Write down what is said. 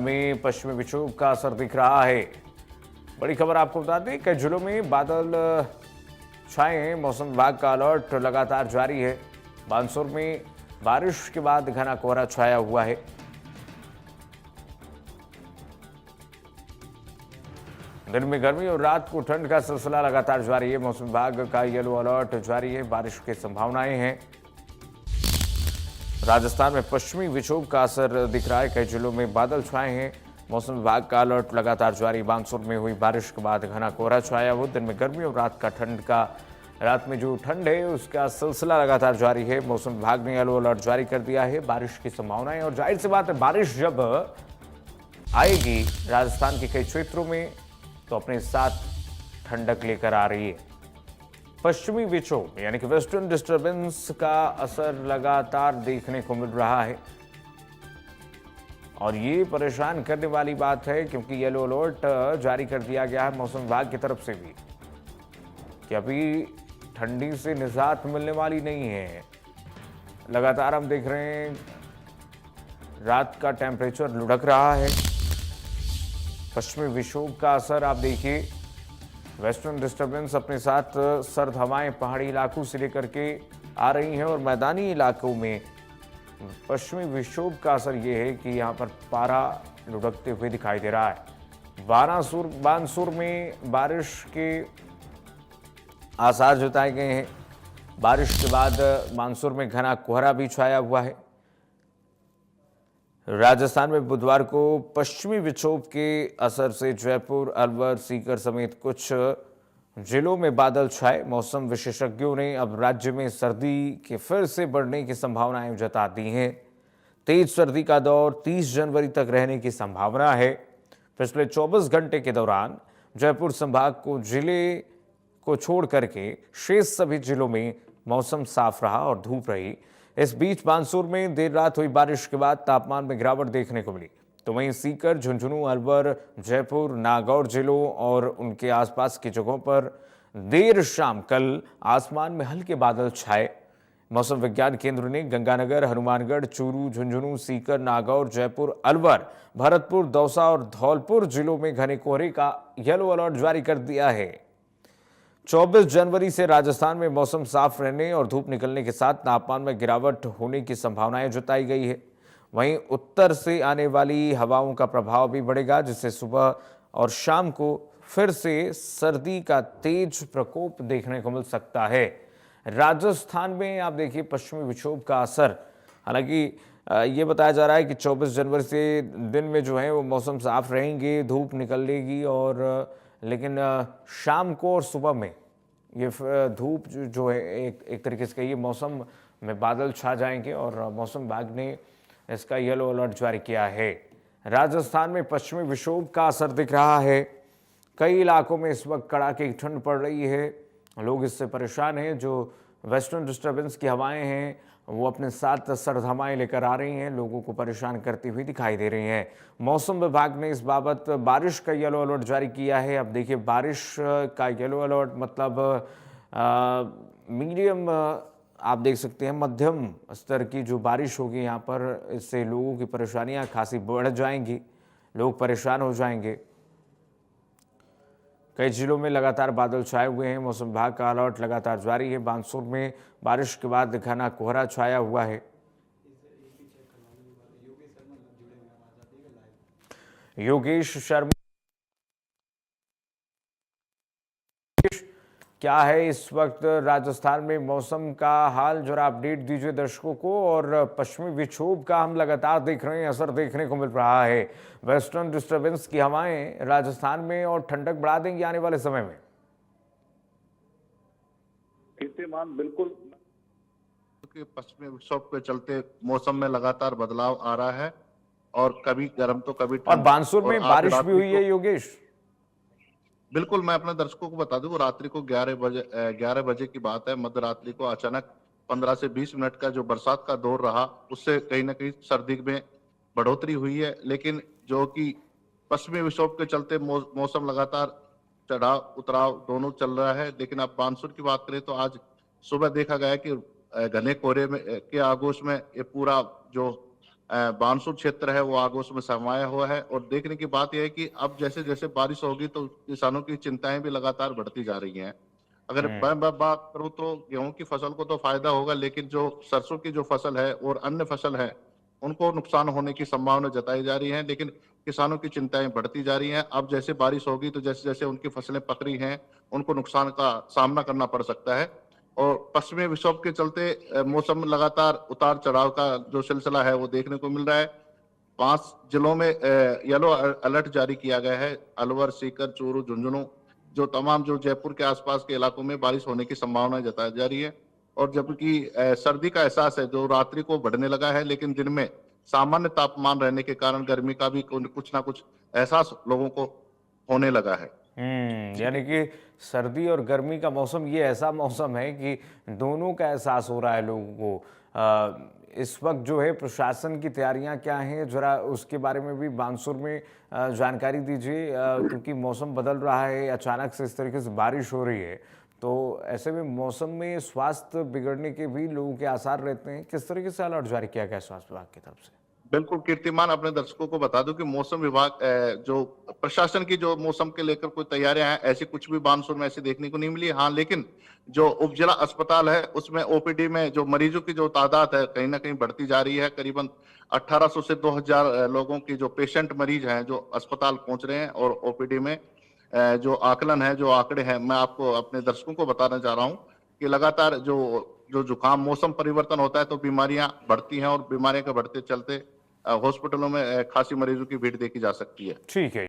में पश्चिमी विक्षोभ का असर दिख रहा है। बड़ी खबर आपको बता दें, कई जिलों में बादल छाए हैं। मौसम विभाग का अलर्ट लगातार जारी है। बानसूर में बारिश के बाद घना कोहरा छाया हुआ है। दिन में गर्मी और रात को ठंड का सिलसिला लगातार जारी है। मौसम विभाग का येलो अलर्ट जारी है। बारिश की संभावनाएं हैं। राजस्थान में पश्चिमी विक्षोभ का असर दिख रहा है। कई जिलों में बादल छाए हैं। मौसम विभाग का अलर्ट लगातार जारी। बानसूर में हुई बारिश के बाद घना कोहरा छाया हुआ। दिन में गर्मी और रात में जो ठंड है उसका सिलसिला लगातार जारी है। मौसम विभाग ने येलो अलर्ट जारी कर दिया है। बारिश की संभावनाएं, और जाहिर सी बात है बारिश जब आएगी राजस्थान के कई क्षेत्रों में तो अपने साथ ठंडक लेकर आ रही है। पश्चिमी विक्षोभ यानी कि वेस्टर्न डिस्टर्बेंस का असर लगातार देखने को मिल रहा है, और ये परेशान करने वाली बात है क्योंकि येलो अलर्ट जारी कर दिया गया है मौसम विभाग की तरफ से भी कि अभी ठंडी से निजात मिलने वाली नहीं है। लगातार हम देख रहे हैं रात का टेम्परेचर लुढ़क रहा है। पश्चिमी विक्षोभ का असर आप देखिए, वेस्टर्न डिस्टर्बेंस अपने साथ सर्द हवाएं पहाड़ी इलाकों से लेकर के आ रही हैं, और मैदानी इलाकों में पश्चिमी विक्षोभ का असर यह है कि यहां पर पारा लुढ़कते हुए दिखाई दे रहा है। बानसूर में बारिश के आसार जताए गए हैं। बारिश के बाद बानसूर में घना कोहरा भी छाया हुआ है। राजस्थान में बुधवार को पश्चिमी विक्षोभ के असर से जयपुर, अलवर, सीकर समेत कुछ जिलों में बादल छाए। मौसम विशेषज्ञों ने अब राज्य में सर्दी के फिर से बढ़ने की संभावनाएं जता दी हैं। तेज सर्दी का दौर 30 जनवरी तक रहने की संभावना है। पिछले 24 घंटे के दौरान जयपुर संभाग को जिले को छोड़ करके शेष सभी जिलों में मौसम साफ रहा और धूप रही। इस बीच बानसूर में देर रात हुई बारिश के बाद तापमान में गिरावट देखने को मिली। तो वहीं सीकर, झुंझुनू, अलवर, जयपुर, नागौर जिलों और उनके आसपास की जगहों पर देर शाम कल आसमान में हल्के बादल छाए। मौसम विज्ञान केंद्र ने गंगानगर, हनुमानगढ़, चूरू, झुंझुनू, सीकर, नागौर, जयपुर, अलवर, भरतपुर, दौसा और धौलपुर जिलों में घने कोहरे का येलो अलर्ट जारी कर दिया है। 24 जनवरी से राजस्थान में मौसम साफ रहने और धूप निकलने के साथ तापमान में गिरावट होने की संभावनाएं जताई गई है। वहीं उत्तर से आने वाली हवाओं का प्रभाव भी बढ़ेगा, जिससे सुबह और शाम को फिर से सर्दी का तेज प्रकोप देखने को मिल सकता है। राजस्थान में आप देखिए पश्चिमी विक्षोभ का असर, हालांकि ये बताया जा रहा है कि 24 जनवरी से दिन में जो है वो मौसम साफ रहेंगे, धूप निकलेगी, और लेकिन शाम को और सुबह में ये धूप जो है एक तरीके से कहिए मौसम में बादल छा जाएंगे, और मौसम विभाग ने इसका येलो अलर्ट जारी किया है। राजस्थान में पश्चिमी विक्षोभ का असर दिख रहा है। कई इलाकों में इस वक्त कड़ाके की ठंड पड़ रही है। लोग इससे परेशान हैं। जो वेस्टर्न डिस्टर्बेंस की हवाएं हैं वो अपने साथ सर्द हवाएं लेकर आ रही हैं, लोगों को परेशान करती हुई दिखाई दे रही हैं। मौसम विभाग ने इस बाबत बारिश का येलो अलर्ट जारी किया है। अब देखिए बारिश का येलो अलर्ट मतलब मीडियम, आप देख सकते हैं मध्यम स्तर की जो बारिश होगी यहाँ पर, इससे लोगों की परेशानियां खासी बढ़ जाएंगी, लोग परेशान हो जाएंगे। कई जिलों में लगातार बादल छाए हुए हैं। मौसम विभाग का अलर्ट लगातार जारी है। बानसूर में बारिश के बाद घना कोहरा छाया हुआ है। योगेश शर्मा, क्या है इस वक्त राजस्थान में मौसम का हाल, जरा अपडेट दीजिए दर्शकों को। और पश्चिमी विक्षोभ का हम लगातार देख रहे हैं असर देखने को मिल रहा है। वेस्टर्न डिस्टर्बेंस की हवाएं राजस्थान में और ठंडक बढ़ा देंगी आने वाले समय में। कीर्तिमान बिल्कुल, पश्चिमी विक्षोभ के चलते मौसम में लगातार बदलाव आ रहा है, और कभी गर्म तो कभी ठंड। और बानसूर में बारिश भी हुई है योगेश। बिल्कुल, मैं अपने दर्शकों को बता दूं, रात्रि को 11 बजे की बात है। मध्य रात्रि को अचानक 15 से 20 मिनट का जो बरसात का दौर रहा, उससे कहीं ना कहीं सर्दी में बढ़ोतरी हुई है। लेकिन जो कि पश्चिमी विक्षोभ के चलते मौसम लगातार चढ़ाव उतराव दोनों चल रहा है। लेकिन अब मानसून की बात करें तो आज सुबह देखा गया कि घने कोहरे में के आगोश में ये पूरा जो बानसूर क्षेत्र है वो आगे उसमें समाया हुआ है। और देखने की बात यह है कि अब जैसे जैसे बारिश होगी तो किसानों की चिंताएं भी लगातार बढ़ती जा रही हैं। अगर मैं बात करूं तो गेहूं की फसल को तो फायदा होगा, लेकिन जो सरसों की जो फसल है और अन्य फसल है उनको नुकसान होने की संभावना जताई जा रही है। लेकिन किसानों की चिंताएं बढ़ती जा रही हैं। अब जैसे बारिश होगी तो जैसे जैसे उनकी फसलें पकड़ी हैं उनको नुकसान का सामना करना पड़ सकता है। और पश्चिमी विक्षोभ के चलते मौसम में लगातार उतार चढ़ाव का जो सिलसिला है वो देखने को मिल रहा है। 5 जिलों में येलो अलर्ट जारी किया गया है। अलवर, सीकर, चूरू, झुंझुनू, जो तमाम जो जयपुर के आसपास के इलाकों में बारिश होने की संभावना जताई जा रही है। और जबकि सर्दी का एहसास है जो रात्रि को बढ़ने लगा है, लेकिन दिन में सामान्य तापमान रहने के कारण गर्मी का भी कुछ ना कुछ एहसास लोगों को होने लगा है। यानी कि सर्दी और गर्मी का मौसम ये ऐसा मौसम है कि दोनों का एहसास हो रहा है लोगों को। इस वक्त जो है प्रशासन की तैयारियां क्या हैं, जरा उसके बारे में भी बानसूर में जानकारी दीजिए, क्योंकि मौसम बदल रहा है, अचानक से इस तरीके से बारिश हो रही है, तो ऐसे में मौसम में स्वास्थ्य बिगड़ने के भी लोगों के आसार रहते हैं। किस तरीके से अलर्ट जारी किया गया स्वास्थ्य विभाग की तरफ से? बिल्कुल कीर्तिमान, अपने दर्शकों को बता दूं कि मौसम विभाग जो प्रशासन की जो मौसम के लेकर कोई तैयारियां हैं ऐसी कुछ भी बानसूर में ऐसी देखने को नहीं मिली। हाँ, लेकिन जो उपजिला अस्पताल है उसमें ओपीडी में जो मरीजों की जो तादाद है कहीं ना कहीं बढ़ती जा रही है। करीबन 1800 से 2000 लोगों की जो पेशेंट मरीज हैं जो अस्पताल पहुंच रहे हैं। और ओपीडी में जो आकलन है, जो आंकड़े हैं, मैं आपको अपने दर्शकों को बताना चाह रहा हूँ कि लगातार जो जो जुकाम, मौसम परिवर्तन होता है तो बीमारियां बढ़ती हैं। और बीमारियों के बढ़ते चलते हॉस्पिटलों में खासी मरीजों की भीड़ देखी जा सकती है। ठीक है।